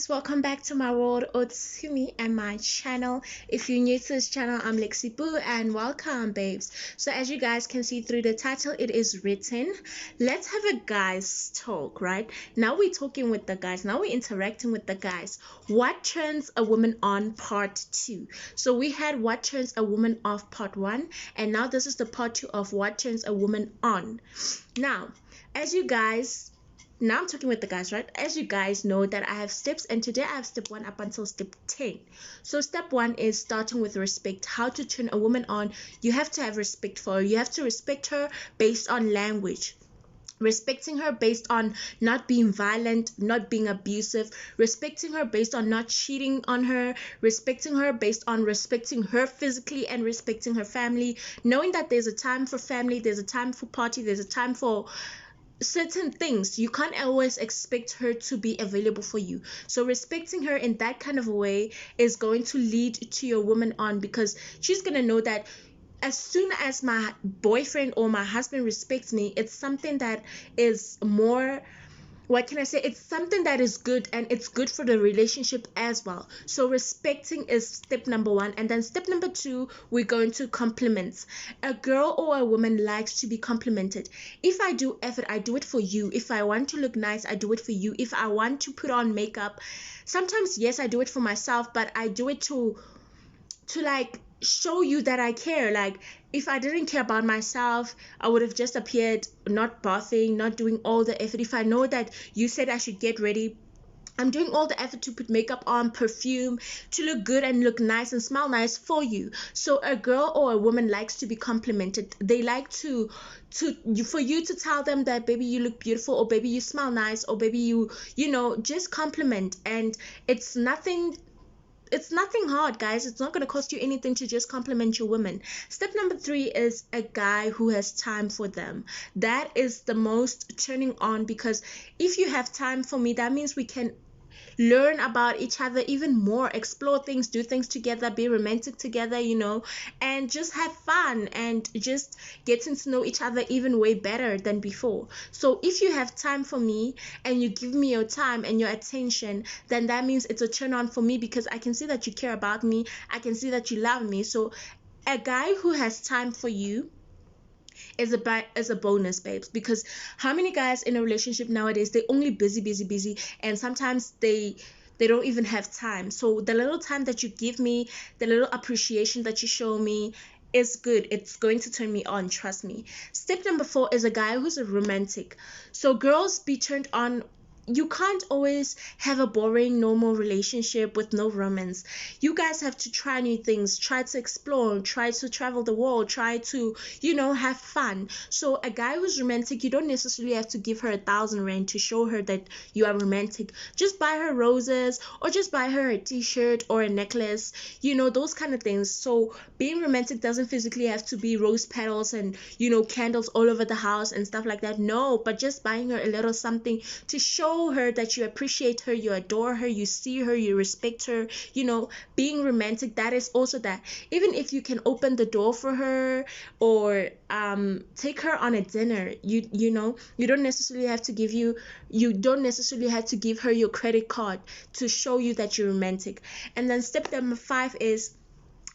guys, welcome back to my world or to me and my channel. If you're new to this channel, I'm Lexi Boo and welcome babes. So as you guys can see through the title, it is written, let's have a guys talk. Right now we're talking with the guys, now we're interacting with the guys. What turns a woman on, part 2. So we had what turns a woman off, part 1, and now this is the part 2 of what turns a woman on. Now I'm talking with the guys, right? As you guys know that I have steps, and today I have step 1 up until step 10. So step 1 is starting with respect. How to turn a woman on. You have to have respect for her. You have to respect her based on language. Respecting her based on not being violent, not being abusive, respecting her based on not cheating on her, respecting her based on respecting her physically and respecting her family, knowing that there's a time for family, there's a time for party, there's a time for certain things. You can't always expect her to be available for you. So respecting her in that kind of a way is going to lead to your woman on, because she's going to know that as soon as my boyfriend or my husband respects me, it's something that is more, what can I say, it's something that is good, and it's good for the relationship as well. So respecting is step number 1, and then step number 2, we're going to compliments. A girl or a woman likes to be complimented. If I do effort, I do it for you. If I want to look nice, I do it for you. If I want to put on makeup, sometimes yes, I do it for myself, but I do it to like show you that I care. Like, if I didn't care about myself, I would have just appeared not bathing, not doing all the effort. If I know that you said I should get ready, I'm doing all the effort to put makeup on, perfume, to look good and look nice and smell nice for you. So a girl or a woman likes to be complimented. They like for you to tell them that baby you look beautiful, or baby you smell nice, or baby you just compliment. And it's nothing hard, guys. It's not going to cost you anything to just compliment your woman. Step number 3 is a guy who has time for them. That is the most turning on, because if you have time for me, that means we can learn about each other even more, explore things, do things together, be romantic together, and just have fun and just getting to know each other even way better than before. So if you have time for me and you give me your time and your attention, then that means it's a turn on for me, because I can see that you care about me, I can see that you love me. So a guy who has time for you is a bonus, babes, because how many guys in a relationship nowadays, they only busy, and sometimes they don't even have time. So the little time that you give me, the little appreciation that you show me is good. It's going to turn me on, trust me. Step number 4 is a guy who's a romantic. So girls, be turned on. You can't always have a boring normal relationship with no romance. You guys have to try new things, try to explore, try to travel the world, try to have fun. So a guy who's romantic, you don't necessarily have to give her 1,000 rand to show her that you are romantic. Just buy her roses, or just buy her a t-shirt or a necklace, those kind of things. So being romantic doesn't physically have to be rose petals and candles all over the house and stuff like that. No, but just buying her a little something to show her that you appreciate her, you adore her, you see her, you respect her. Being romantic, that is also that. Even if you can open the door for her, or take her on a dinner, you don't necessarily have to give her your credit card to show you that you're romantic. And then step number 5 is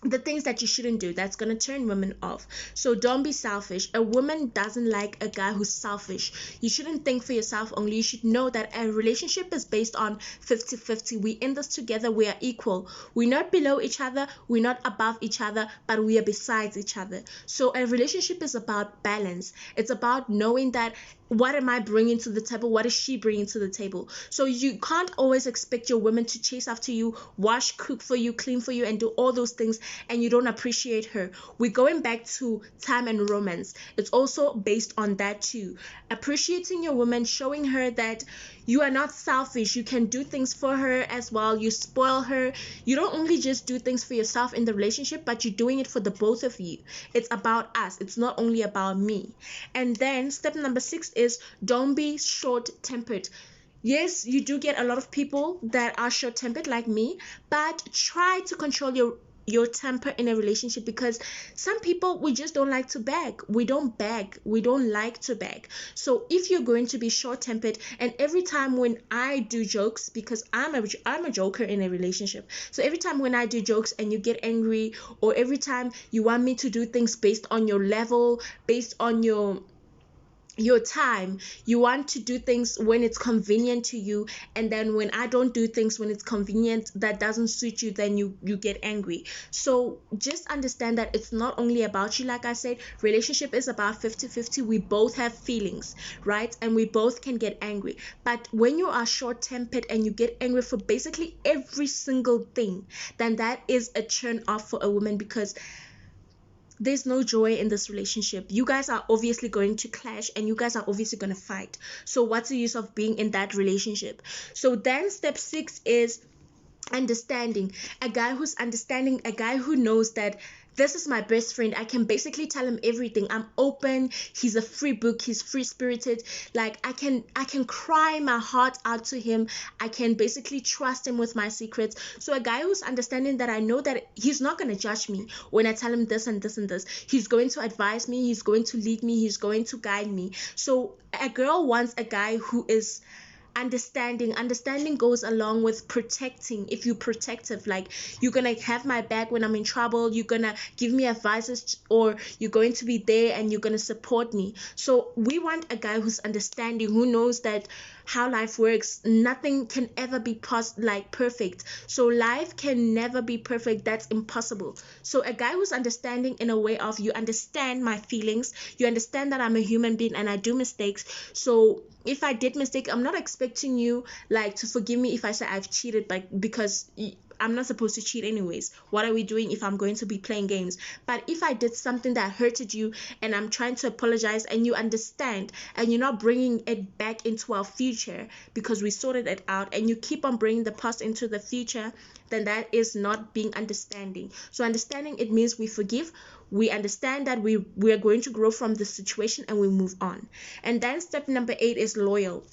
the things that you shouldn't do that's going to turn women off. So don't be selfish. A woman doesn't like a guy who's selfish. You shouldn't think for yourself only. You should know that a relationship is based on 50-50. We in this together. We are equal. We're not below each other, we're not above each other, but we are besides each other. So a relationship is about balance. It's about knowing that, what am I bringing to the table, what is she bringing to the table. So you can't always expect your woman to chase after you, wash, cook for you, clean for you, and do all those things, and you don't appreciate her. We're going back to time and romance. It's also based on that too. Appreciating your woman, showing her that you are not selfish. You can do things for her as well. You spoil her. You don't only just do things for yourself in the relationship, but you're doing it for the both of you. It's about us. It's not only about me. And then step number 6 is don't be short-tempered. Yes, you do get a lot of people that are short-tempered like me, but try to control your temper in a relationship, because some people, we just don't like to beg. We don't beg. We don't like to beg. So if you're going to be short tempered, and every time when I do jokes, because I'm a joker in a relationship, so every time when I do jokes and you get angry, or every time you want me to do things based on your level, based on your time, you want to do things when it's convenient to you, and then when I don't do things when it's convenient, that doesn't suit you, then you get angry. So just understand that it's not only about you. Like I said, relationship is about 50-50. We both have feelings, right? And we both can get angry. But when you are short tempered and you get angry for basically every single thing, then that is a turn off for a woman, because there's no joy in this relationship. You guys are obviously going to clash, and you guys are obviously going to fight. So what's the use of being in that relationship? So then step 6 is understanding. A guy who's understanding, a guy who knows that this is my best friend. I can basically tell him everything. I'm open. He's a free book. He's free spirited. Like I can cry my heart out to him. I can basically trust him with my secrets. So a guy who's understanding, that I know that he's not going to judge me when I tell him this and this and this. He's going to advise me. He's going to lead me. He's going to guide me. So a girl wants a guy who is understanding goes along with protecting. If you're protective, like you're gonna have my back when I'm in trouble, you're gonna give me advices, or you're going to be there and you're gonna support me. So we want a guy who's understanding, who knows that how life works. Nothing can ever be perfect. So life can never be perfect. That's impossible. So a guy who's understanding in a way of, you understand my feelings, you understand that I'm a human being and I do mistakes. So if I did mistake, I'm not expecting you like to forgive me if I say I've cheated, because I'm not supposed to cheat anyways. What are we doing if I'm going to be playing games? But if I did something that hurted you and I'm trying to apologize, and you understand, and you're not bringing it back into our future because we sorted it out, and you keep on bringing the past into the future, then that is not being understanding. So understanding, it means we forgive, we understand that we are going to grow from the situation, and we move on. And then step number 8 is loyal.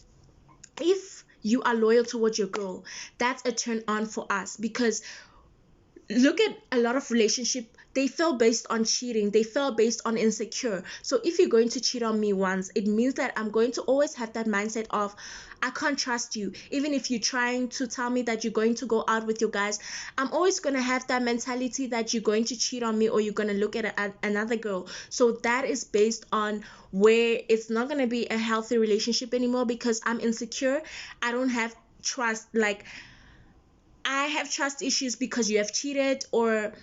If you are loyal towards your girl, that's a turn on for us, because look at a lot of relationship, they fail based on cheating, they fail based on insecure. So if you're going to cheat on me once, it means that I'm going to always have that mindset of, I can't trust you. Even if you're trying to tell me that you're going to go out with your guys, I'm always going to have that mentality that you're going to cheat on me, or you're going to look at another girl. So that is based on where it's not going to be a healthy relationship anymore, because I'm insecure. I don't have trust. Like, I have trust issues because you have cheated, or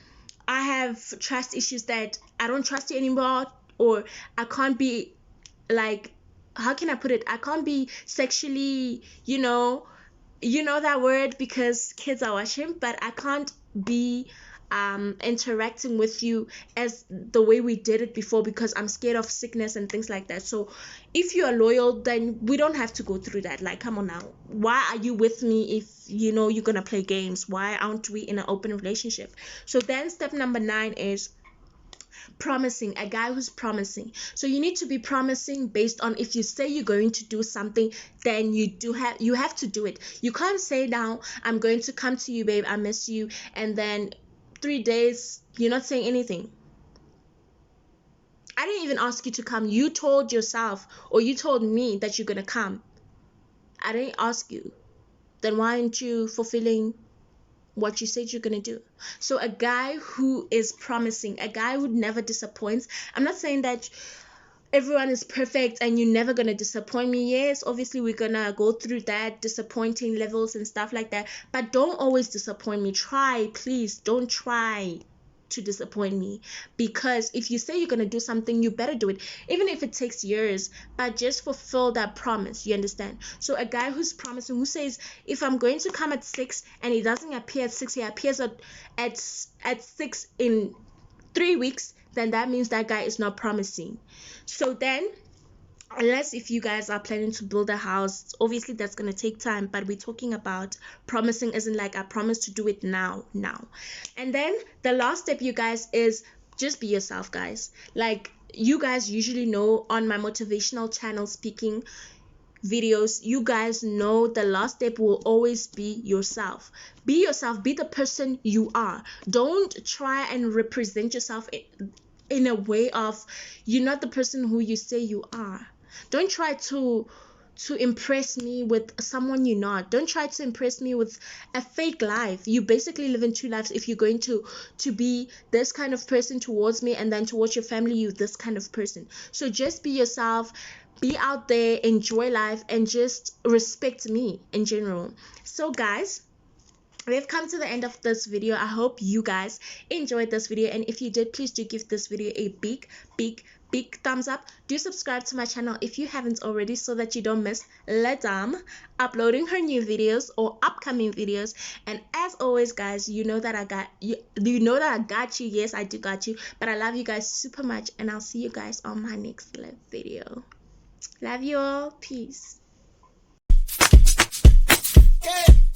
I have trust issues that I don't trust you anymore, or I can't be like, how can I put it? I can't be sexually, you know that word because kids are watching, but I can't be interacting with you as the way we did it before, because I'm scared of sickness and things like that. So if you are loyal, then we don't have to go through that. Like, come on now, why are you with me if you're gonna play games? Why aren't we in an open relationship? So then step number 9 is promising. A guy who's promising. So you need to be promising based on, if you say you're going to do something, then you have to do it. You can't say, now I'm going to come to you, babe, I miss you, and then 3 days you're not saying anything. I didn't even ask you to come. You told yourself, or you told me that you're gonna come. I didn't ask you. Then why aren't you fulfilling what you said you're gonna do? So a guy who is promising, a guy who never disappoints. I'm not saying that everyone is perfect and you're never gonna disappoint me. Yes, obviously we're gonna go through that disappointing levels and stuff like that, but don't always disappoint me. Try, please don't try to disappoint me, because if you say you're gonna do something, you better do it, even if it takes years, but just fulfill that promise. You understand? So a guy who's promising, who says, if I'm going to come at 6 and he doesn't appear at 6, he appears at 6 in 3 weeks, then that means that guy is not promising. So then, unless if you guys are planning to build a house, obviously that's going to take time, but we're talking about promising isn't like I promise to do it now. And then the last step, you guys, is just be yourself, guys. Like, you guys usually know on my motivational channel speaking, videos, you guys know the last step will always be yourself. Be yourself, be the person you are. Don't try and represent yourself in a way of you're not the person who you say you are. Don't try to impress me with someone you're not. Don't try to impress me with a fake life. You basically live in two lives if you're going to be this kind of person towards me, and then towards your family you this kind of person. So just be yourself, be out there, enjoy life, and just respect me in general. So guys, we have come to the end of this video. I hope you guys enjoyed this video, and if you did, please do give this video a big thumbs up. Do subscribe to my channel if you haven't already, so that you don't miss Ladam uploading her new videos or upcoming videos. And as always guys, you know that I got you. Yes, I do got you, but I love you guys super much, and I'll see you guys on my next live video. Love you all. Peace. Hey.